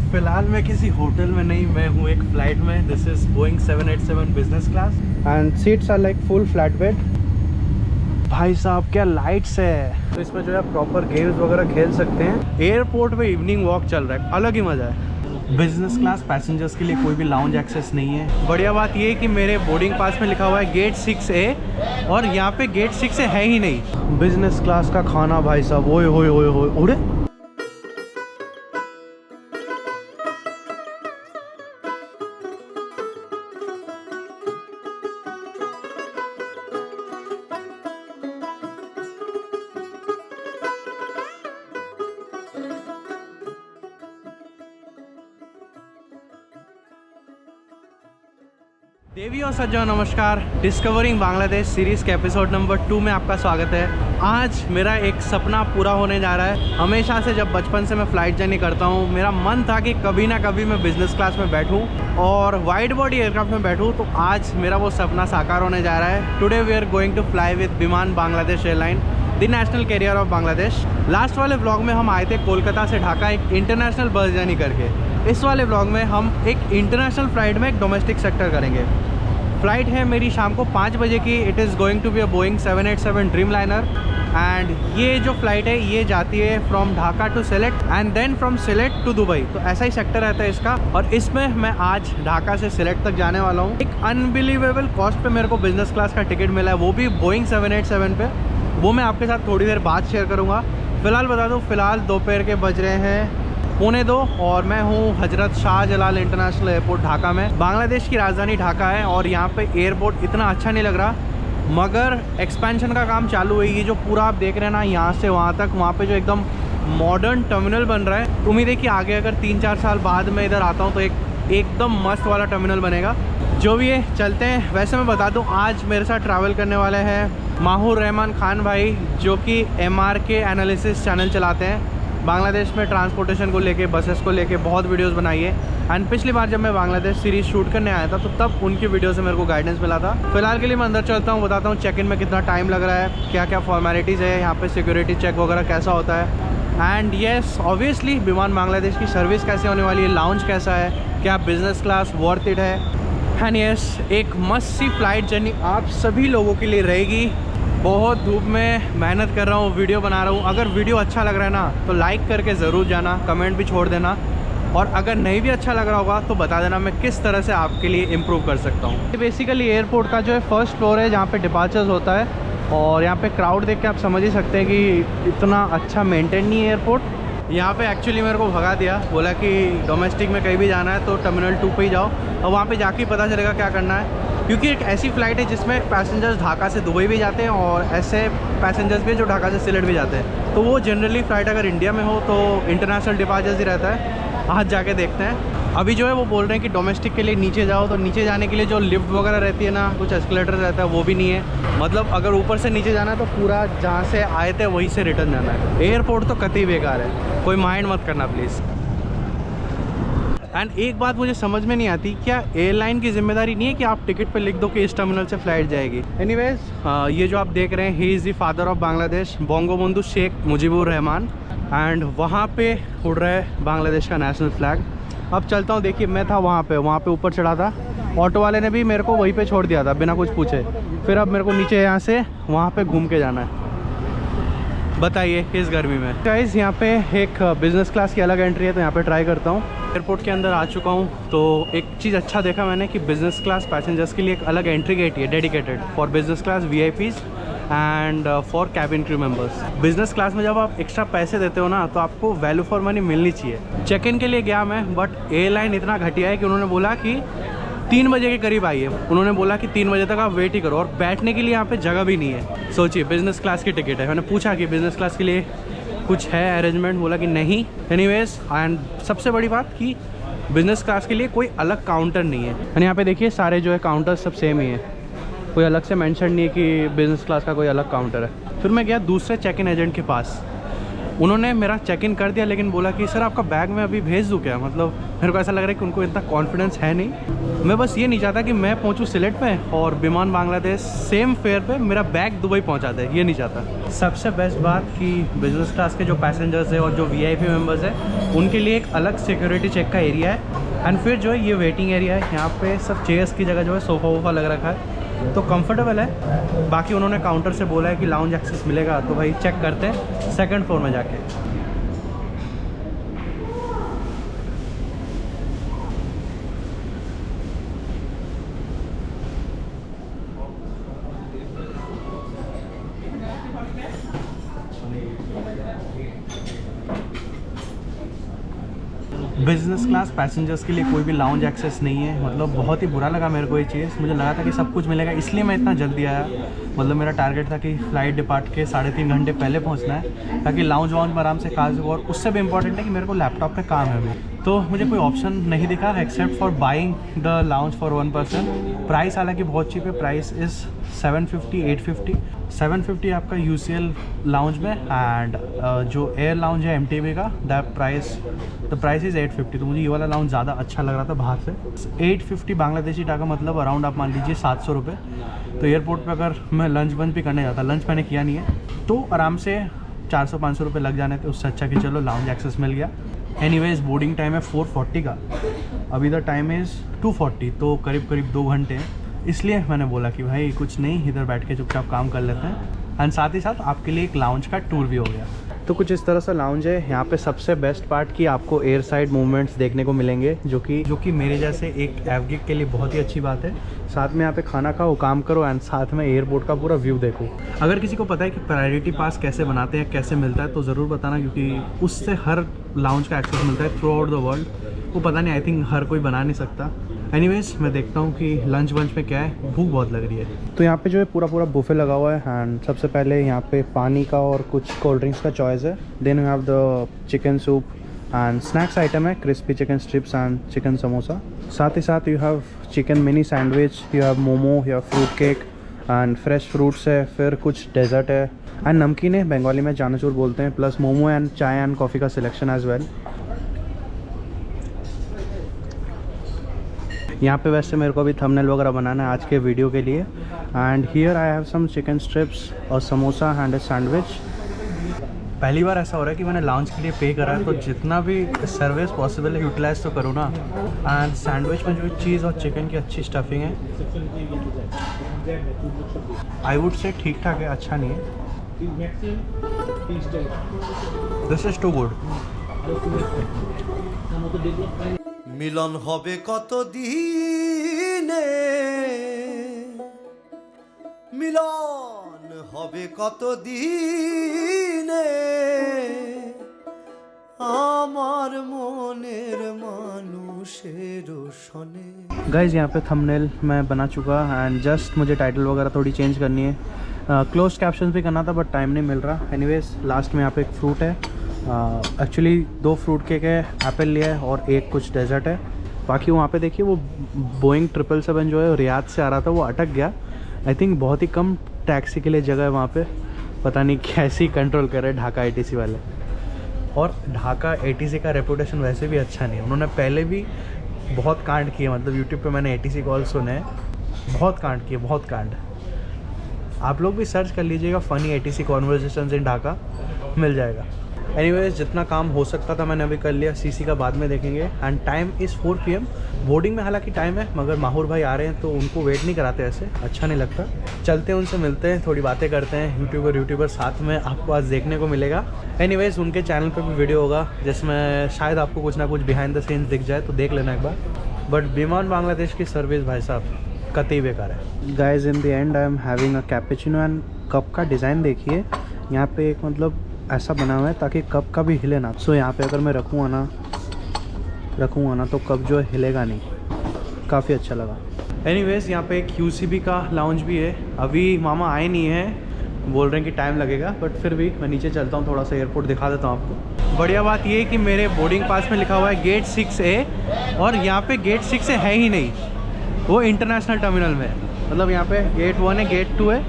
फिलहाल मैं किसी होटल में नहीं, मैं हूँ एक फ्लाइट में। This is Boeing 787 business class and seats are like full flat bed. भाई साहब क्या लाइट्स है, तो इसमें जो है प्रॉपर गेम्स वगैरह खेल सकते हैं। एयरपोर्ट पे इवनिंग वॉक चल रहा है, अलग ही मज़ा है। बिजनेस क्लास पैसेंजर्स के लिए कोई भी लाउंज एक्सेस नहीं है। बढ़िया बात ये है कि मेरे बोर्डिंग पास में लिखा हुआ है गेट 6A और यहाँ पे गेट 6A है ही नहीं। बिजनेस क्लास का खाना भाई साहब, ओए होए होए होए, उड़े देवी और सज्जनों नमस्कार। डिस्कवरिंग बांग्लादेश सीरीज़ के एपिसोड नंबर 2 में आपका स्वागत है। आज मेरा एक सपना पूरा होने जा रहा है। हमेशा से जब बचपन से मैं फ़्लाइट जर्नी करता हूँ, मेरा मन था कि कभी ना कभी मैं बिज़नेस क्लास में बैठूँ और वाइड बॉडी एयरक्राफ्ट में बैठूँ। तो आज मेरा वो सपना साकार होने जा रहा है। Today we are going to fly with Biman Bangladesh airline, the national carrier of Bangladesh. Last वाले व्लॉग में हम आए थे कोलकाता से ढाका एक इंटरनेशनल बस जर्नी करके। इस वाले व्लॉग में हम एक इंटरनेशनल फ़्लाइट में एक डोमेस्टिक सेक्टर करेंगे। फ़्लाइट है मेरी शाम को 5 बजे की। It is going to be a Boeing 787 Dreamliner and ये जो फ़्लाइट है ये जाती है from Dhaka to Sylhet and then from Sylhet to Dubai. तो ऐसा ही सेक्टर रहता है इसका। और इसमें मैं आज ढाका से सिलेट तक जाने वाला हूँ। एक अनबिलीवेबल कॉस्ट पे मेरे को बिज़नेस क्लास का टिकट मिला है, वो भी बोइंग 787 पे। वो मैं आपके साथ थोड़ी देर बाद शेयर करूँगा। फ़िलहाल बता दूँ, फ़िलहाल दोपहर के बज रहे हैं 1:45 और मैं हूँ हजरत शाहजलाल इंटरनेशनल एयरपोर्ट ढाका में। बांग्लादेश की राजधानी ढाका है और यहाँ पे एयरपोर्ट इतना अच्छा नहीं लग रहा, मगर एक्सपेंशन का काम चालू है। ये जो पूरा आप देख रहे हैं ना, यहाँ से वहाँ तक, वहाँ पे जो एकदम मॉडर्न टर्मिनल बन रहा है। उम्मीद है कि आगे अगर 3-4 साल बाद में इधर आता हूँ तो एकदम मस्त वाला टर्मिनल बनेगा। जो भी है चलते हैं। वैसे मैं बता दूँ, आज मेरे साथ ट्रैवल करने वाले हैं माहूर रहमान खान भाई, जो कि MRK एनालिसिस चैनल चलाते हैं। बांग्लादेश में ट्रांसपोर्टेशन को लेके, बसेस को लेके बहुत वीडियोस बनाई है। एंड पिछली बार जब मैं बांग्लादेश सीरीज़ शूट करने आया था तो तब उनकी वीडियो से मेरे को गाइडेंस मिला था। फिलहाल के लिए मैं अंदर चलता हूँ, बताता हूँ चेक इन में कितना टाइम लग रहा है, क्या क्या फॉर्मेलिटीज़ है यहाँ पे, सिक्योरिटी चेक वगैरह कैसा होता है। एंड येस ऑब्वियसली विमान बांग्लादेश की सर्विस कैसे होने वाली है, लाउंज कैसा है, क्या बिज़नेस क्लास वर्थ इट है। एंड येस एक मस्त सी फ्लाइट जर्नी आप सभी लोगों के लिए रहेगी। बहुत धूप में मेहनत कर रहा हूँ, वीडियो बना रहा हूँ। अगर वीडियो अच्छा लग रहा है ना तो लाइक करके ज़रूर जाना, कमेंट भी छोड़ देना। और अगर नहीं भी अच्छा लग रहा होगा तो बता देना, मैं किस तरह से आपके लिए इम्प्रूव कर सकता हूँ। ये बेसिकली एयरपोर्ट का जो है फर्स्ट फ्लोर है जहाँ पे डिपार्चर्स होता है। और यहाँ पे क्राउड देख के आप समझ ही सकते हैं कि इतना अच्छा मेंटेन नहीं है एयरपोर्ट। यहाँ पे एक्चुअली मेरे को भगा दिया, बोला कि डोमेस्टिक में कहीं भी जाना है तो टर्मिनल 2 पे ही जाओ और वहाँ पे जाके पता चलेगा क्या करना है। क्योंकि एक ऐसी फ़्लाइट है जिसमें पैसेंजर्स ढाका से दुबई भी जाते हैं और ऐसे पैसेंजर्स भी जो ढाका से सिलेट भी जाते हैं। तो वो जनरली फ़्लाइट अगर इंडिया में हो तो इंटरनेशनल डिपार्चर्स ही रहता है। आज जाके देखते हैं। अभी जो है वो बोल रहे हैं कि डोमेस्टिक के लिए नीचे जाओ, तो नीचे जाने के लिए जो लिफ्ट वगैरह रहती है ना, कुछ एस्केलेटर रहता है, वो भी नहीं है। मतलब अगर ऊपर से नीचे जाना है तो पूरा जहाँ से आए थे वहीं से रिटर्न जाना है। एयरपोर्ट तो कतई बेकार है, कोई माइंड मत करना प्लीज़। एंड एक बात मुझे समझ में नहीं आती, क्या एयरलाइन की जिम्मेदारी नहीं है कि आप टिकट पे लिख दो कि इस टर्मिनल से फ़्लाइट जाएगी। एनीवेज ये जो आप देख रहे हैं, he is the father of Bangladesh, Bangabandhu Sheikh Mujibur Rahman. And वहाँ पे उड़ रहा है बांग्लादेश का नेशनल फ्लैग। अब चलता हूँ। देखिए मैं था वहाँ पे ऊपर चढ़ा था, ऑटो वाले ने भी मेरे को वहीं पे छोड़ दिया था बिना कुछ पूछे। फिर अब मेरे को नीचे यहाँ से वहाँ पे घूम के जाना है। बताइए इस गर्मी में। गाइस यहाँ पे एक बिज़नेस क्लास की अलग एंट्री है, तो यहाँ पे ट्राई करता हूँ। एयरपोर्ट के अंदर आ चुका हूँ तो एक चीज़ अच्छा देखा मैंने कि बिज़नेस क्लास पैसेंजर्स के लिए एक अलग एंट्री गेट है dedicated for business class VIPs and for cabin crew members. Business class में जब आप एक्स्ट्रा पैसे देते हो ना तो आपको वैल्यू फॉर मनी मिलनी चाहिए। चेक इन के लिए गया मैं, बट एयरलाइन इतना घटिया है कि उन्होंने बोला कि 3 बजे के करीब आइए। उन्होंने बोला कि 3 बजे तक आप वेट ही करो और बैठने के लिए यहाँ पे जगह भी नहीं है। सोचिए बिज़नेस क्लास की टिकट है। मैंने पूछा कि बिज़नेस क्लास के लिए कुछ है अरेंजमेंट, बोला कि नहीं। एनीवेज एंड सबसे बड़ी बात कि बिज़नेस क्लास के लिए कोई अलग काउंटर नहीं है। एंड यहाँ पे देखिए सारे जो है काउंटर सब सेम ही है, कोई अलग से मेंशन नहीं है कि बिज़नेस क्लास का कोई अलग काउंटर है। फिर मैं गया दूसरे चेक इन एजेंट के पास। उन्होंने मेरा चेक इन कर दिया, लेकिन बोला कि सर आपका बैग मैं अभी भेज दूँ क्या। मतलब मेरे को ऐसा लग रहा है कि उनको इतना कॉन्फिडेंस है नहीं। मैं बस ये नहीं चाहता कि मैं पहुँचूँ सिलेट में और विमान बांग्लादेश सेम फेयर पे मेरा बैग दुबई पहुँचा दे, ये नहीं चाहता। सबसे बेस्ट बात कि बिजनेस क्लास के जो पैसेंजर्स हैं और जो VIP मेम्बर्स हैं उनके लिए एक अलग सिक्योरिटी चेक का एरिया है। एंड फिर जो है ये वेटिंग एरिया है, यहाँ पे सब चेयर्स की जगह जो है सोफ़ा वोफ़ा लग रखा है, तो कंफर्टेबल है। बाकी उन्होंने काउंटर से बोला है कि लाउंज एक्सेस मिलेगा, तो भाई चेक करते हैं 2nd फ्लोर में जाके। बिज़नेस क्लास पैसेंजर्स के लिए कोई भी लाउंज एक्सेस नहीं है। मतलब बहुत ही बुरा लगा मेरे को ये चीज़। मुझे लगा था कि सब कुछ मिलेगा, इसलिए मैं इतना जल्दी आया। मतलब मेरा टारगेट था कि फ़्लाइट डिपार्ट के 3.5 घंटे पहले पहुंचना है, ताकि लाउंज वाउंज में आराम से खा सकूँ। और उससे भी इम्पॉर्टेंट है कि मेरे को लैपटॉप पे काम है अभी, तो मुझे कोई ऑप्शन नहीं दिखा except for buying the lounge for 1 person. Price हालांकि बहुत चीप है, प्राइस इज़ 750 850। 750 आपका UCL लाउंज में, एंड जो एयर लाउंज है MTB का द प्राइस इज़ 850। तो मुझे ये वाला लाउंज ज़्यादा अच्छा लग रहा था बाहर से। 850 बांग्लादेशी टाका, मतलब अराउंड आप मान लीजिए 700 रुपये। तो एयरपोर्ट पे अगर मैं लंच बंच भी करने जाता, लंच मैंने किया नहीं है, तो आराम से 400-500 रुपये लग जाने थे। उससे अच्छा कि चलो लाउंज एक्सेस मिल गया। एनीवेज बोर्डिंग टाइम है 4:40 का, अभी द टाइम इज़ 2:40, तो करीब 2 घंटे हैं। इसलिए मैंने बोला कि भाई कुछ नहीं, इधर बैठ के चुपचाप काम कर लेते हैं। एंड साथ ही साथ आपके लिए एक लाउंज का टूर भी हो गया। तो कुछ इस तरह से लाउंज है। यहाँ पे सबसे बेस्ट पार्ट कि आपको एयर साइड मूवमेंट्स देखने को मिलेंगे, जो कि मेरे जैसे एक एवगिक के लिए बहुत ही अच्छी बात है। साथ में यहाँ पे खाना खाओ, काम करो, एंड साथ में एयरपोर्ट का पूरा व्यू देखो। अगर किसी को पता है कि प्रायोरिटी पास कैसे बनाते हैं, कैसे मिलता है, तो ज़रूर बताना, क्योंकि उससे हर लाउंज का एक्सेस मिलता है थ्रू आउट द वर्ल्ड। वो पता नहीं, आई थिंक हर कोई बना नहीं सकता। एनीवेज मैं देखता हूँ कि लंच वंच में क्या है, भूख बहुत लग रही है। तो यहाँ पे जो है पूरा बुफे लगा हुआ है। एंड सबसे पहले यहाँ पे पानी का और कुछ कोल्ड ड्रिंक्स का चॉइस है। Then you have the chicken soup and snacks item है, crispy chicken strips and chicken samosa. साथ ही साथ you have chicken mini sandwich, you have momo, you have fruit cake and fresh fruits है। फिर कुछ desert है एंड नमकीन है, बंगाली में चानाचूर बोलते हैं, प्लस मोमो एंड चाय एंड कॉफ़ी का सिलेक्शन एज वेल। यहाँ पे वैसे मेरे को अभी थंबनेल वगैरह बनाना है आज के वीडियो के लिए। And here I have some chicken strips और समोसा एंड ए सैंडविच। पहली बार ऐसा हो रहा है कि मैंने लाउंज के लिए पे करा है, तो जितना भी सर्विस पॉसिबल है यूटिलाइज तो करूँ ना। एंड सैंडविच में जो चीज़ और चिकन की अच्छी स्टफिंग है, आई वुड से ठीक ठाक है, अच्छा नहीं है। This is too good. মিলন হবে কত দিনে, মিলন হবে কত দিনে, আমার মনের মানুষের সনে। गाइज यहाँ पे थंबनेल मैं बना चुका एंड जस्ट मुझे टाइटल वगैरह थोड़ी चेंज करनी है। क्लोज कैप्शन भी करना था बट टाइम नहीं मिल रहा। एनीवेज लास्ट में यहाँ पे एक फ्रूट है, एक्चुअली 2 फ्रूट केक है, एप्पल लिया है और एक कुछ डेजर्ट है। बाकी वहाँ पे देखिए वो बोइंग 777 जो है रियाद से आ रहा था, वो अटक गया। आई थिंक बहुत ही कम टैक्सी के लिए जगह है वहाँ पे, पता नहीं कैसे कंट्रोल कर रहे ढाका ATC वाले। और ढाका ATC का रेपुटेशन वैसे भी अच्छा नहीं है, उन्होंने पहले भी बहुत कांड किए। मतलब यूट्यूब पे मैंने ATC कॉल सुने हैं, बहुत कांड किए, बहुत कांड। आप लोग भी सर्च कर लीजिएगा फ़नी ATC कॉन्वर्जेशंस इन ढाका, मिल जाएगा। एनीवेज जितना काम हो सकता था मैंने अभी कर लिया। CC का बाद में देखेंगे। And time is 4 PM। Boarding में हालांकि टाइम है, मगर माहौर भाई आ रहे हैं तो उनको वेट नहीं कराते, ऐसे अच्छा नहीं लगता। चलते हैं, उनसे मिलते हैं, थोड़ी बातें करते हैं। यूट्यूबर साथ में आपको आज देखने को मिलेगा। एनीवेज उनके चैनल पे भी वीडियो होगा जिसमें शायद आपको कुछ ना कुछ बिहाइंड द सीन्स दिख जाए, तो देख लेना एक बार। बट विमान बांग्लादेश की सर्विस भाई साहब कतई बेकार है। Guys in the and I am having a cappuccino and cup का डिज़ाइन देखिए, यहाँ पे एक मतलब ऐसा बना हुआ है ताकि कप का भी हिले ना। सो यहाँ पे अगर मैं रखूँगा ना तो कप जो है हिलेगा नहीं, काफ़ी अच्छा लगा। एनीवेज यहाँ पे एक UCB का लाउंज भी है। अभी मामा आए नहीं हैं, बोल रहे हैं कि टाइम लगेगा, बट फिर भी मैं नीचे चलता हूँ, थोड़ा सा एयरपोर्ट दिखा देता हूँ आपको। बढ़िया बात ये है कि मेरे बोर्डिंग पास में लिखा हुआ है गेट 6A, और यहाँ पे गेट 6A है ही नहीं, वो इंटरनेशनल टर्मिनल में है। मतलब यहाँ पे गेट 1 है, गेट 2 है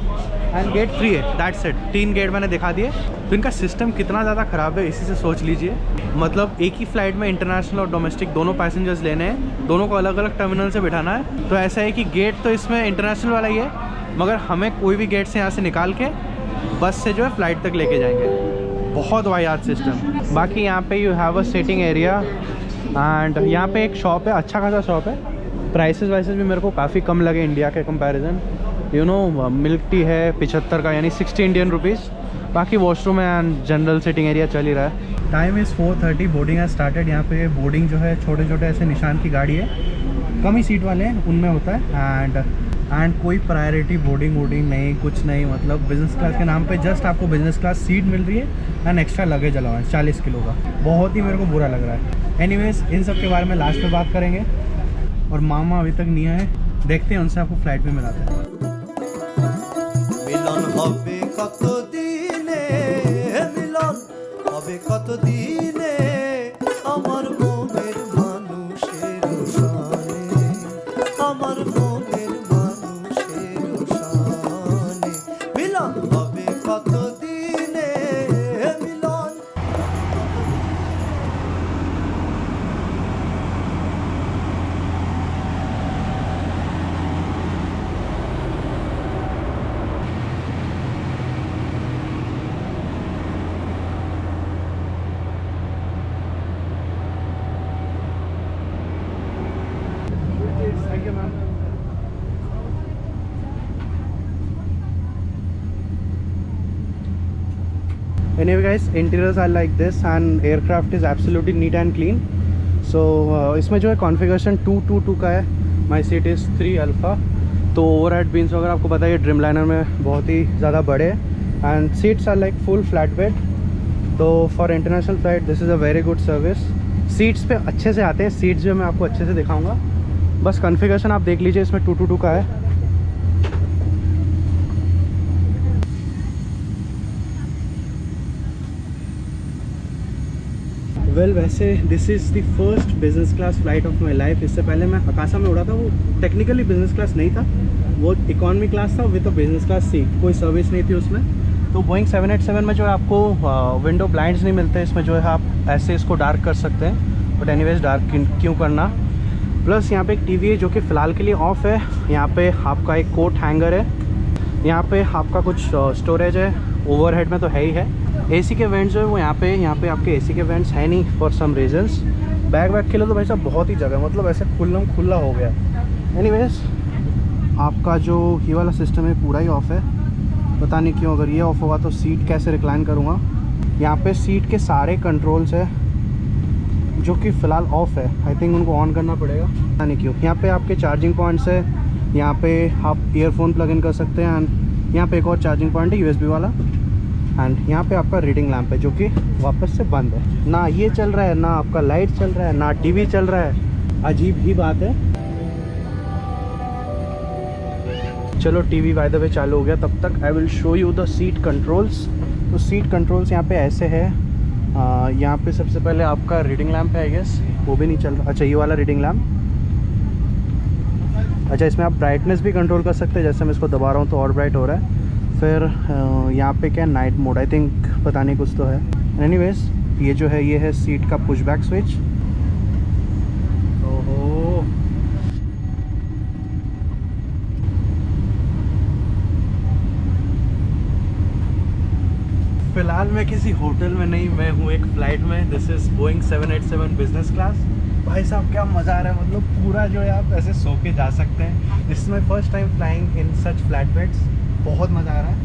एंड गेट 3 है, दैट्स इट। 3 गेट मैंने दिखा दिए। तो इनका सिस्टम कितना ज़्यादा ख़राब है इसी से सोच लीजिए। मतलब एक ही फ्लाइट में इंटरनेशनल और डोमेस्टिक दोनों पैसेंजर्स लेने हैं, दोनों को अलग अलग टर्मिनल से बिठाना है। तो ऐसा है कि गेट तो इसमें इंटरनेशनल वाला ही है, मगर हमें कोई भी गेट से यहाँ से निकाल के बस से जो है फ्लाइट तक लेके जाएंगे। बहुत वाहियात सिस्टम। बाकी यहाँ पे you have a sitting area and यहाँ पे एक शॉप है, अच्छा खासा शॉप है। प्राइसेस वाइसेस भी मेरे को काफ़ी कम लगे इंडिया के comparison. You know milk tea है 75 का, यानी 60 इंडियन रुपीज़। बाकी वॉशरूम है एंड जनरल सिटिंग एरिया चल ही रहा है। Time is 4:30, boarding has started. यहाँ पे बोर्डिंग जो है छोटे छोटे ऐसे निशान की गाड़ी है, कम ही सीट वाले हैं उनमें होता है। एंड कोई प्रायोरिटी बोर्डिंग वोर्डिंग नहीं, कुछ नहीं। मतलब बिज़नेस क्लास के नाम पे जस्ट आपको बिज़नेस क्लास सीट मिल रही है and extra luggage allowance 40 kilo का। बहुत ही मेरे को बुरा लग रहा है। एनीवेज इन सब के बारे में लास्ट में बात करेंगे। और मामा अभी तक नहीं आए, देखते हैं उनसे आपको फ्लाइट पे मिलाते हैं। মিলন হবে কত দিনে, মিলন হবে কত দিনে, আমার মনের মানুষের সনে, আমার মনের মানুষের সনে, মিলন হবে কত দিনে, মিলন। Thank you, ma'am. Anyway guys, interiors are like this and aircraft is absolutely neat and clean. So इसमें जो है कॉन्फ़िगरेशन 222 का है। My seat is 3 alpha. तो ओवर हेड बीन्स वगैरह आपको पता है ड्रीम लाइनर में बहुत ही ज़्यादा बड़े हैं and seats are like full flat bed. तो for international flight this is a very good service. Seats पे अच्छे से आते हैं, सीट्स जो मैं आपको अच्छे से दिखाऊंगा। बस कॉन्फ़िगरेशन आप देख लीजिए, इसमें 222 का है। वेल वैसे this is the first business class flight of my life. इससे पहले मैं अकासा में उड़ा था, वो टेक्निकली बिज़नेस क्लास नहीं था, वो इकॉनमी क्लास था with a business class seat. कोई सर्विस नहीं थी उसमें। तो बोइंग 787 में जो है आपको विंडो ब्लाइंड्स नहीं मिलते। इसमें जो है आप ऐसे इसको डार्क कर सकते हैं, बट एनीवेज डार्क क्यों करना। प्लस यहाँ पे एक टीवी है जो कि फ़िलहाल के लिए ऑफ़ है। यहाँ पे आपका एक कोट हैंगर है, यहाँ पे आपका कुछ स्टोरेज है, ओवरहेड में तो है ही है। एसी के वेंट्स जो है वो यहाँ पे आपके एसी के वेंट्स है नहीं फॉर सम रीजंस। बैग वैग के लिए तो भाई साहब बहुत ही जगह, मतलब ऐसे खुला हो गया। एनीवेज आपका जो ये वाला सिस्टम है पूरा ही ऑफ़ है, पता नहीं क्यों। अगर ये ऑफ़ होगा तो सीट कैसे रिक्लाइन करूँगा। यहाँ पे सीट के सारे कंट्रोल्स है जो कि फ़िलहाल ऑफ़ है। आई थिंक उनको ऑन करना पड़ेगा, पता नहीं क्यों। यहाँ पे आपके चार्जिंग पॉइंट्स है, यहाँ पे आप ईयरफोन प्लग इन कर सकते हैं एंड यहाँ पे एक और चार्जिंग पॉइंट है USB वाला। एंड यहाँ पे आपका रीडिंग लैम्प है जो कि वापस से बंद है। ना ये चल रहा है, ना आपका लाइट चल रहा है, ना टीवी चल रहा है। अजीब ही बात है। चलो टीवी बाय द वे चालू हो गया, तब तक आई will show you the seat controls. तो सीट कंट्रोल्स यहाँ पे ऐसे है। यहाँ पे सबसे पहले आपका रीडिंग लैम्प है, आई गेस वो भी नहीं चल रहा। अच्छा ये वाला रीडिंग लैम्प। अच्छा इसमें आप ब्राइटनेस भी कंट्रोल कर सकते हैं, जैसे मैं इसको दबा रहा हूँ तो और ब्राइट हो रहा है। फिर यहाँ पे क्या नाइट मोड, आई थिंक पता नहीं कुछ तो है। एनीवेज ये जो है ये है सीट का पुश बैक स्विच। ओहो फ़िलहाल मैं किसी होटल में नहीं, मैं हूँ एक फ़्लाइट में। This is Boeing 787 business class. भाई साहब क्या मज़ा आ रहा है, मतलब पूरा जो है आप ऐसे सो के जा सकते हैं। This is my first time flying in such flat beds. बहुत मज़ा आ रहा है।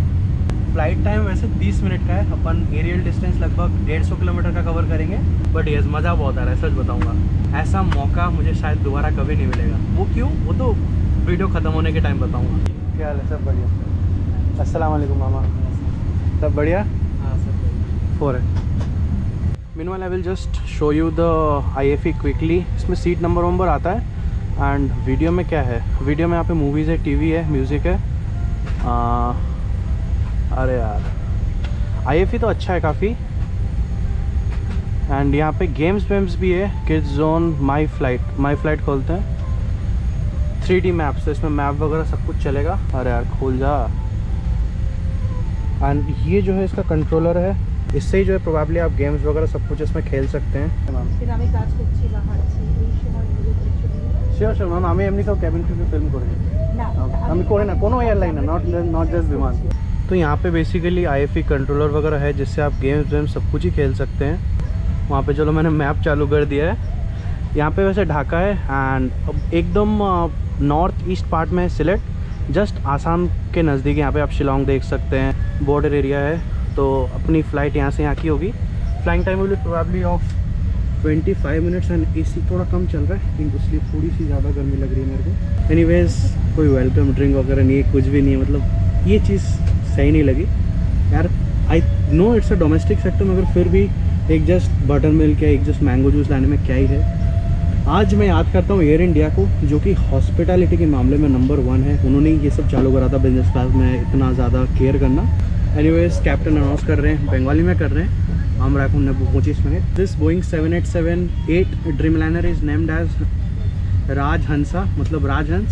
फ़्लाइट टाइम वैसे 30 मिनट का है। अपन एरियल डिस्टेंस लगभग 150 किलोमीटर का कवर करेंगे। बट यस मज़ा बहुत आ रहा है, सच बताऊँगा। ऐसा मौका मुझे शायद दोबारा कभी नहीं मिलेगा। वो क्यों, वो तो वीडियो ख़त्म होने के टाइम बताऊँगा। क्या हाल है, सब बढ़िया। अस्सलाम वालेकुम मामा, सब बढ़िया। फोर है। Meanwhile I will just show you the IFE quickly. इसमें सीट नंबर आता है एंड वीडियो में क्या है, वीडियो में यहाँ पे मूवीज़ है, टीवी है, म्यूज़िक है। अरे यार IFE तो अच्छा है काफ़ी। एंड यहाँ पे गेम्स वेम्स भी है, किड्स जोन, माई फ्लाइट खोलते हैं। 3D मैप्स, तो इसमें मैप वगैरह सब कुछ चलेगा। अरे यार खोल जा। एंड ये जो है इसका कंट्रोलर है, इससे ही जो है प्रोबेबली आप गेम्स वगैरह सब कुछ इसमें खेल सकते हैं। मैम শিওর শিওর ম্যাম, আমি এমনি তো ক্যাবিন ক্রিউ ফিল্ম করেছি, আমি করে না কোনো এয়ারলাइन है, नॉट जस्ट विमान। तो यहाँ पे बेसिकली IFE कंट्रोलर वगैरह है जिससे आप गेम्स वेम्स सब कुछ ही खेल सकते हैं। वहाँ पे चलो मैंने मैप चालू कर दिया है। यहाँ पे वैसे ढाका है एंड एकदम नॉर्थ ईस्ट पार्ट में है सिलेट, जस्ट आसाम के नज़दीक। यहाँ पे आप शिलोंग देख सकते हैं, बॉर्डर एरिया है। तो अपनी फ़्लाइट यहाँ से यहाँ की होगी। Flying time will be probably of 25 minutes and AC थोड़ा कम चल रहा है, इसलिए थोड़ी सी ज़्यादा गर्मी लग रही है मेरे को। एनीवेज कोई वेलकम ड्रिंक वगैरह नहीं है, कुछ भी नहीं है, मतलब ये चीज़ सही नहीं लगी यार। I know it's a domestic sector, मगर फिर भी एक जस्ट बटर मिल्क या एक जस्ट मैंगो जूस लाने में क्या ही है। आज मैं याद करता हूँ एयर इंडिया को, जो कि हॉस्पिटैलिटी के मामले में नंबर 1 है। उन्होंने ये सब चालू करा था बिजनेस क्लास में इतना ज़्यादा केयर करना। एनीवेज कैप्टन अनाउंस कर रहे हैं, बंगाली में कर रहे हैं। हम राखूँ 25 minute. This Boeing 787-8 Dreamliner is named as Rajhansa, मतलब राजहंस।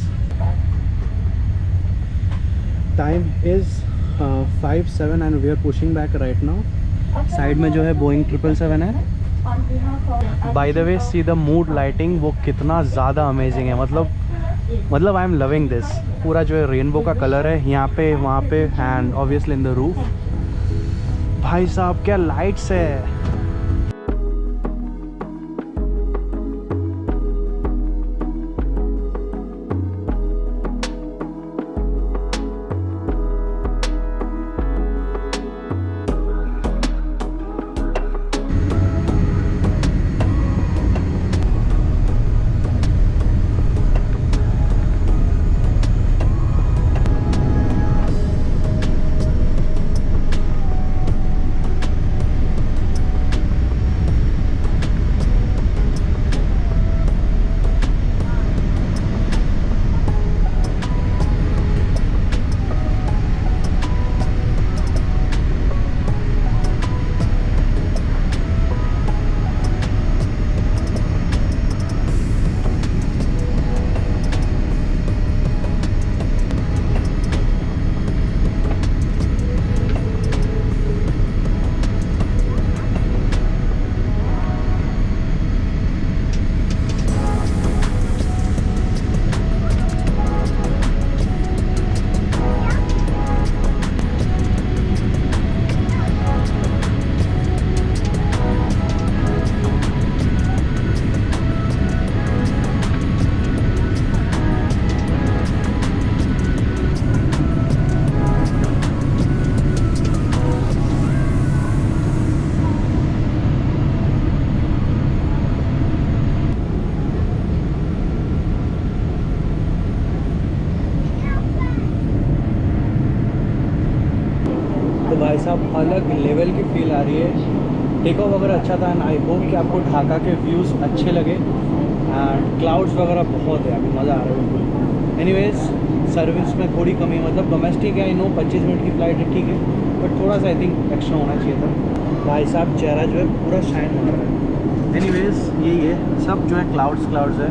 Time is 5:07 and we are pushing back right now. Side में जो है बोइंग 777 है। By the way see the mood lighting, वो कितना ज़्यादा अमेजिंग है। मतलब आई एम लविंग दिस। पूरा जो है रेनबो का कलर है यहाँ पे, वहाँ पे and obviously in the roof. भाई साहब क्या लाइट्स है। भाई साहब अलग लेवल की फील आ रही है। टेक ऑफ वगैरह अच्छा था एंड आई होप कि आपको ढाका के व्यूज़ अच्छे लगे एंड क्लाउड्स वगैरह बहुत है, अभी मज़ा आ रहा है बिल्कुल। एनीवेज सर्विस में थोड़ी कमी है, मतलब डोमेस्टिक है, आई नो 25 मिनट की फ़्लाइट है ठीक है, बट थोड़ा सा आई थिंक एक्स्ट्रा होना चाहिए था। भाई साहब चेहरा जो है पूरा शाइन हो रहा है। एनीवेज यही है, सब जो है क्लाउड्स है।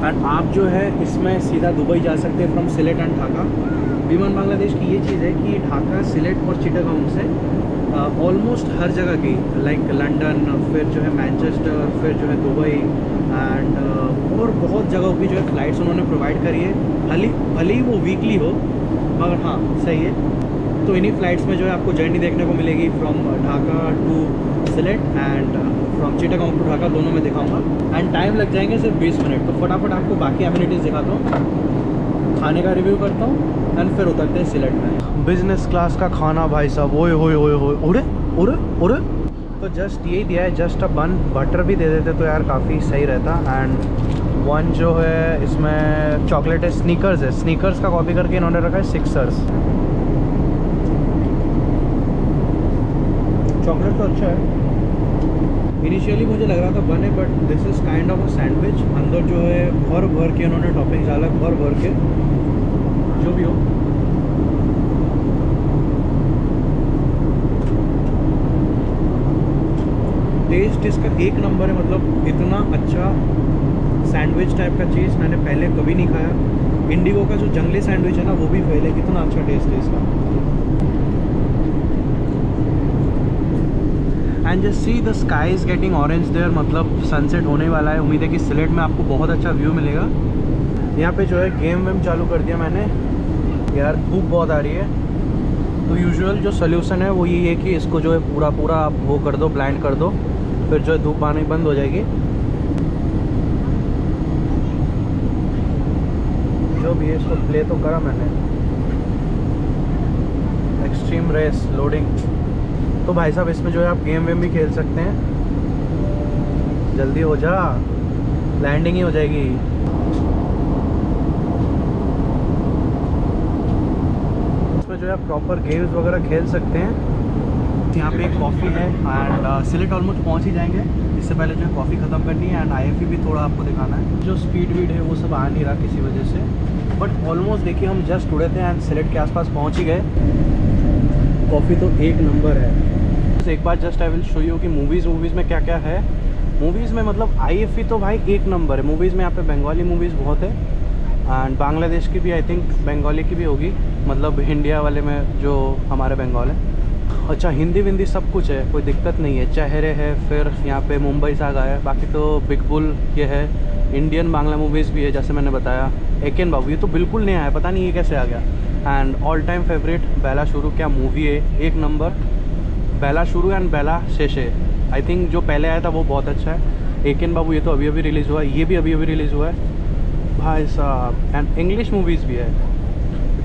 एंड आप जो है इसमें सीधा दुबई जा सकते हैं फ्रॉम सिलेट एंड ढाका। विमान बांग्लादेश की ये चीज़ है कि ढाका, सिलेट और चिटागोंग से ऑलमोस्ट हर जगह की, लाइक लंदन, फिर जो है मैनचेस्टर, फिर जो है दुबई एंड और बहुत जगहों की जो है फ़्लाइट्स उन्होंने प्रोवाइड करी है। भले ही वो वीकली हो, मगर हाँ सही है। तो इन्हीं फ़्लाइट्स में जो है आपको जर्नी देखने को मिलेगी from Dhaka to Sylhet and from Chittagong to Dhaka, दोनों में दिखाऊंगा। एंड टाइम लग जाएंगे सिर्फ 20 मिनट। तो फटाफट आपको बाकी एमिनिटीज़ दिखाता हूँ, खाने का रिव्यू करता हूँ एंड फिर उतरते हैं सिलेट में। बिजनेस क्लास का खाना भाई साहब, ओए होए होए होए, ओरे ओरे ओरे। तो जस्ट यही दिया है, जस्ट अ बन। बटर भी दे देते तो यार काफ़ी सही रहता। एंड वन जो है इसमें चॉकलेट है, स्नीकर्स है, स्नीकर्स का कॉपी करके इन्होंने रखा है सिक्सर्स। चॉकलेट तो अच्छा है। इनिशियली मुझे लग रहा था बन है, but this is kind of a sandwich. अंदर जो है भर के उन्होंने टॉपिंग्स डाला, भर के, जो भी हो। टेस्ट इसका एक नंबर है, मतलब इतना अच्छा सैंडविच टाइप का चीज़ मैंने पहले कभी नहीं खाया। इंडिगो का जो जंगली सैंडविच है ना वो भी फेल है, कितना अच्छा टेस्ट है इसका। And just see the sky is getting orange there, मतलब सनसेट होने वाला है। उम्मीद है कि सिलेट में आपको बहुत अच्छा व्यू मिलेगा। यहाँ पे जो है गेम वेम चालू कर दिया मैंने, यार धूप बहुत आ रही है। तो यूजुअल जो सोल्यूशन है वो यही है कि इसको जो है पूरा आप वो कर दो, ब्लाइंड कर दो, फिर जो है धूप आनी बंद हो जाएगी। जो भी है इसको प्ले तो करा मैंने। Extreme race loading. तो भाई साहब इसमें जो है आप गेम वेम भी खेल सकते हैं। जल्दी हो जा, लैंडिंग ही हो जाएगी। इसमें जो है आप प्रॉपर गेम्स वगैरह खेल सकते हैं। यहाँ पे एक कॉफ़ी है एंड सिलेट ऑलमोस्ट पहुँच ही जाएंगे। इससे पहले जो है कॉफ़ी ख़त्म करनी है एंड IFE भी थोड़ा आपको दिखाना है। जो स्पीड वीड है वो सब आ नहीं रहा किसी वजह से, बट ऑलमोस्ट देखिए हम जस्ट उड़े थे एंड सिलेट के आसपास पहुँच ही गए। कॉफ़ी तो एक नंबर है। एक बार just I will show you कि मूवीज़ में क्या क्या है। मूवीज़ में मतलब IFE तो भाई एक नंबर है। मूवीज़ में यहाँ पे बंगाली मूवीज़ बहुत है एंड बांग्लादेश की भी, आई थिंक बंगाली की भी होगी, मतलब इंडिया वाले में जो हमारे बंगाल है। अच्छा हिंदी विंदी सब कुछ है, कोई दिक्कत नहीं है। चेहरे है, फिर यहाँ पे मुंबई सागा है, बाकी तो बिग बुल ये है। इंडियन बांग्ला मूवीज़ भी है जैसे मैंने बताया। एकेन बाबू ये तो बिल्कुल नया है, पता नहीं ये कैसे आ गया। एंड ऑल टाइम फेवरेट बेला शुरू, क्या मूवी है, एक नंबर। बेला शुरू एंड बेला शेषे, आई थिंक जो पहले आया था वो बहुत अच्छा है। एकेन बाबू ये तो अभी अभी रिलीज़ हुआ है, ये भी अभी अभी रिलीज़ हुआ है भाई साहब। एंड इंग्लिश मूवीज़ भी है,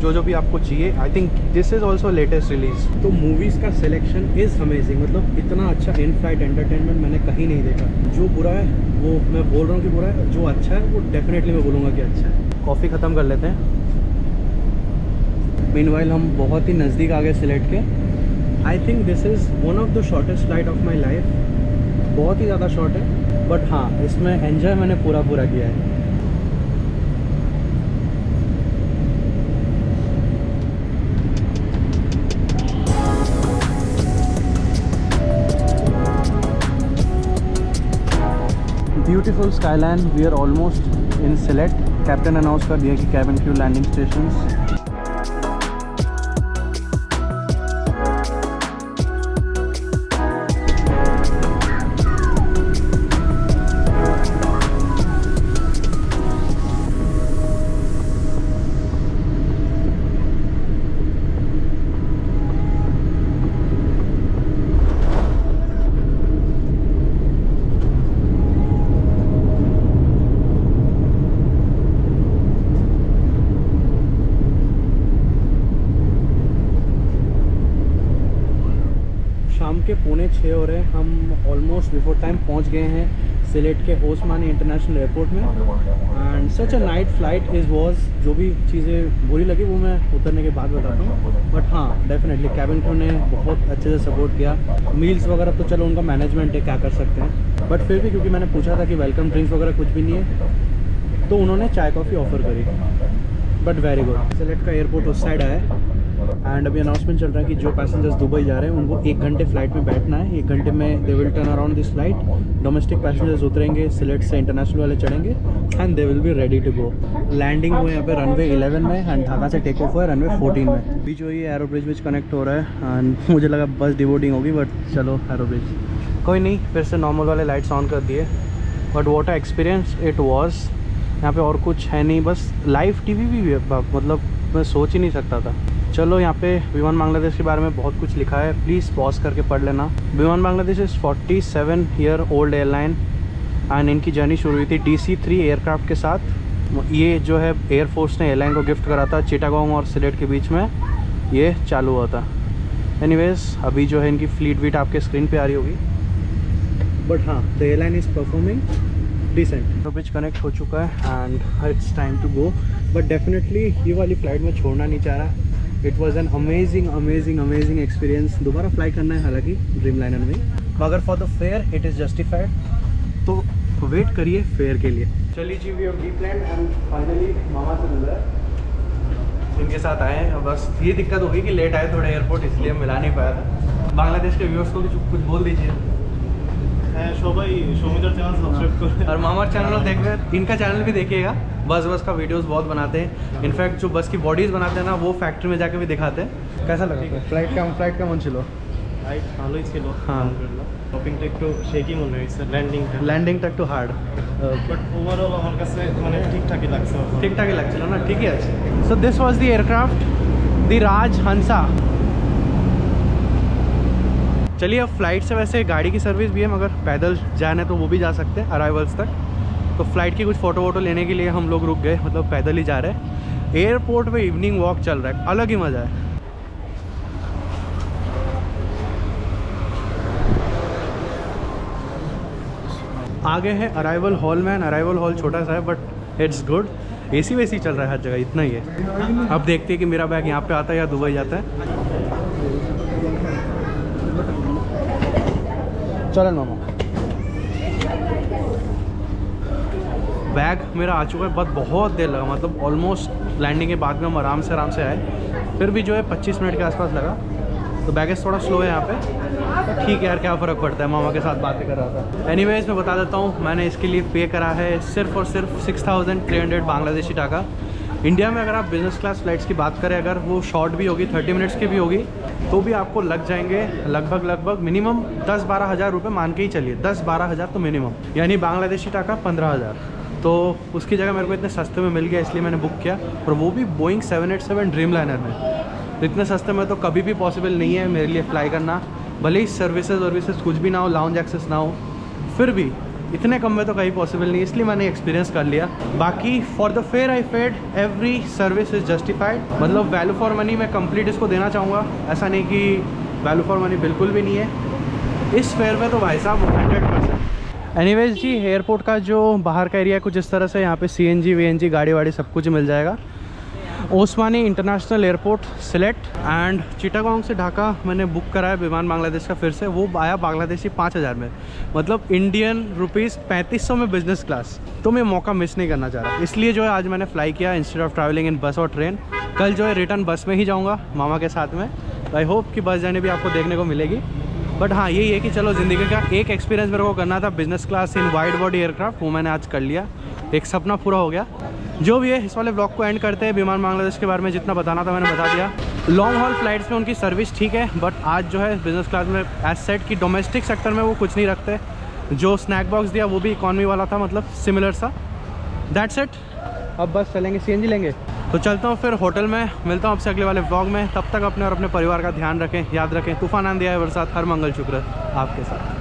जो भी आपको चाहिए। I think this is also latest release. तो मूवीज़ का सिलेक्शन इज़ अमेजिंग, मतलब इतना अच्छा इन फ्लाइट एंटरटेनमेंट मैंने कहीं नहीं देखा। जो बुरा है वो मैं बोल रहा हूँ कि बुरा है, जो अच्छा है वो डेफिनेटली मैं बोलूँगा कि अच्छा है। कॉफ़ी ख़त्म कर लेते हैं। मीनवाइल हम बहुत ही नज़दीक आ गए सिलेट के। I think this is one of the shortest flight of my life. बहुत ही ज़्यादा शॉर्ट है, बट हाँ इसमें एंजॉय मैंने पूरा किया है। Beautiful skyline, we are almost in Sylhet. Captain announce कर दिया कि कैबिन क्रू लैंडिंग स्टेशंस। शाम के 5:45 हो रहे हैं। हम ऑलमोस्ट बिफोर टाइम पहुंच गए हैं सिलेट के ओस्मानी इंटरनेशनल एयरपोर्ट में। And such a night flight is was. जो भी चीज़ें बुरी लगी वो मैं उतरने के बाद बताता हूँ, बट हाँ डेफिनेटली कैबिन क्रू ने बहुत अच्छे से सपोर्ट किया। मील्स वगैरह तो चलो उनका मैनेजमेंट है, क्या कर सकते हैं, बट फिर भी क्योंकि मैंने पूछा था कि वेलकम ड्रिंक्स वगैरह कुछ भी नहीं है, तो उन्होंने चाय कॉफ़ी ऑफ़र करी। But very good. सिलेट का एयरपोर्ट उस साइड आया एंड अभी अनाउंसमेंट चल रहा है कि जो पैसेंजर्स दुबई जा रहे हैं उनको 1 घंटे फ्लाइट में बैठना है। 1 घंटे में they will turn around this flight. Domestic passengers उतरेंगे, सिलेट से इंटरनेशनल वाले चढ़ेंगे and they will be ready to go. Landing हुआ यहाँ पे रनवे 11 में एंड ढाका से टेक ऑफ हुआ है रनवे 14 में। अभी जो ये एरो ब्रिज कनेक्ट हो रहा है एंड मुझे लगा बस डिबोर्डिंग होगी, बट चलो एरो ब्रिज कोई नहीं। फिर से नॉर्मल वाले लाइट्स ऑन कर दिए, but what a experience it was. यहाँ पे और कुछ है नहीं, बस लाइव टीवी भी है, मतलब मैं सोच ही नहीं सकता था। चलो यहाँ पे विमान बांग्लादेश के बारे में बहुत कुछ लिखा है, प्लीज़ पॉज करके पढ़ लेना। विमान Bangladesh is 47 year old airline and इनकी जर्नी शुरू हुई थी DC-3 एयरक्राफ्ट के साथ। ये जो है एयरफोर्स ने एयरलाइन को गिफ्ट करा था। चिटागोंग और सिलेट के बीच में ये चालू हुआ था। एनीवेज अभी जो है इनकी फ्लीट वीट आपके स्क्रीन पे आ रही होगी, बट हाँ the airline is performing decent. तो ब्रिज कनेक्ट हो चुका है and it's time to go, but definitely ये वाली फ़्लाइट में छोड़ना नहीं चाह रहा। It was an amazing experience. दोबारा फ्लाई करना है हालांकि ड्रीमलाइनर में, मगर for the fare it is justified. तो वेट करिए फेयर के लिए। चलिए जी, we have deplaned and finally मामा से मिल रहा है, इनके साथ आए हैं। बस ये दिक्कत हो गई कि लेट आए थोड़ा एयरपोर्ट, इसलिए मिला नहीं पाया था। बांग्लादेश के व्यूअर्स को भी कुछ बोल दीजिए। হ্যাঁ সবাই সৌমিতার চ্যানেল সাবস্ক্রাইব করে और मामा चैनल देख रहे हैं, इनका चैनल भी देखिएगा। बस का वीडियोस बहुत बनाते हैं। इनफैक्ट जो बस की बॉडीज़ बनाते हैं ना, वो फैक्ट्री में जाके भी दिखाते हैं। कैसा लगा फ्लाइट का मन ছিল? রাইট ভালোই ছিল। হ্যাঁ। শপিংটা একটু শেকি মনে হয়েছে ল্যান্ডিংটা। ল্যান্ডিংটা একটু হার্ড, বাট ওভারঅল আমার কাছে মানে ঠিকঠাকই লাগছে। ঠিকঠাকই লাগছিল না? ঠিকই আছে। সো দিস ওয়াজ দি এয়ারক্राफ्ट दी राजहंसा। चलिए अब फ्लाइट से वैसे गाड़ी की सर्विस भी है, मगर पैदल जाना है तो वो भी जा सकते हैं अराइवल्स तक। तो फ्लाइट की कुछ फ़ोटो वोटो लेने के लिए हम लोग रुक गए, मतलब पैदल ही जा रहे हैं। एयरपोर्ट पे इवनिंग वॉक चल रहा है, अलग ही मज़ा है। आगे है arrival hall man. Arrival hall छोटा सा है बट इट्स गुड। एसी वेसी चल रहा है हर जगह, इतना ही है। अब देखते हैं कि मेरा बैग यहाँ पे आता है या दुबई जाता है। चलो मामा, बैग मेरा आ चुका है, बस बहुत देर लगा, मतलब ऑलमोस्ट लैंडिंग के बाद में हम आराम से आए, फिर भी जो है 25 मिनट के आसपास लगा। तो बैगेज थोड़ा स्लो है यहाँ पे, तो ठीक है यार, क्या फ़र्क पड़ता है। मामा के साथ बातें कर रहा था। एनीवेज मैं बता देता हूँ, मैंने इसके लिए पे करा है सिर्फ और सिर्फ 6300 बांग्लादेशी टाका। इंडिया में अगर आप बिज़नेस क्लास फ़्लाइट्स की बात करें, अगर वो शॉर्ट भी होगी 30 मिनट्स की भी होगी, तो भी आपको लग जाएंगे लगभग मिनिमम 10-12 हज़ार रुपये मान के ही चलिए। 10-12 हज़ार तो मिनिमम, यानी बांग्लादेशी टाका 15 हज़ार। तो उसकी जगह मेरे को इतने सस्ते में मिल गया, इसलिए मैंने बुक किया, और वो भी बोइंग 787 ड्रीमलाइनर में। तो इतने सस्ते में तो कभी भी पॉसिबल नहीं है मेरे लिए फ़्लाई करना, भले ही सर्विसेज कुछ भी ना हो, लाउंज एक्सेस ना हो, फिर भी इतने कम में तो कहीं पॉसिबल नहीं, इसलिए मैंने एक्सपीरियंस कर लिया। बाकी for the fair I paid, every service is justified, मतलब वैल्यू फॉर मनी मैं कंप्लीट इसको देना चाहूँगा। ऐसा नहीं कि वैल्यू फॉर मनी बिल्कुल भी नहीं है इस फेयर में, तो भाई साहब 100%। एनीवेज जी, एयरपोर्ट का जो बाहर का एरिया कुछ इस तरह से, यहाँ पे CNG VNG गाड़ी वाड़ी सब कुछ मिल जाएगा। Osmani international airport Sylhet and Chittagong से ढाका मैंने बुक करा है विमान बांग्लादेश का, फिर से वो आया बांग्लादेशी 5000 में, मतलब इंडियन रुपीज़ 3500 में बिज़नेस क्लास। तो मैं मौका मिस नहीं करना चाह रहा, इसलिए जो है आज मैंने फ़्लाई किया इंस्टेड ऑफ ट्रैवलिंग इन बस और ट्रेन। कल जो है रिटर्न बस में ही जाऊँगा मामा के साथ में। तो आई होप कि बस जाने भी आपको देखने को मिलेगी। बट हाँ, यही है कि चलो ज़िंदगी का एक एक्सपीरियंस मेरे को करना था, business class in wide body aircraft, वो मैंने आज कर लिया। एक सपना पूरा हो गया। जो भी है, इस वाले ब्लॉग को एंड करते हैं। विमान बांग्लादेश के बारे में जितना बताना था मैंने बता दिया। लॉन्ग हॉल फ्लाइट्स में उनकी सर्विस ठीक है, बट आज जो है बिज़नेस क्लास में एज सेट की डोमेस्टिक सेक्टर में वो कुछ नहीं रखते। जो स्नैक बॉक्स दिया वो भी इकॉनमी वाला था, मतलब सिमिलर सा। That's it. अब बस चलेंगे, CNG लेंगे। तो चलता हूँ फिर होटल में, मिलता हूँ आपसे अगले वाले ब्लॉग में। तब तक अपने और अपने परिवार का ध्यान रखें, याद रखें, तूफान आंधी आए बरसात, हर मंगल शुक्र आपके साथ।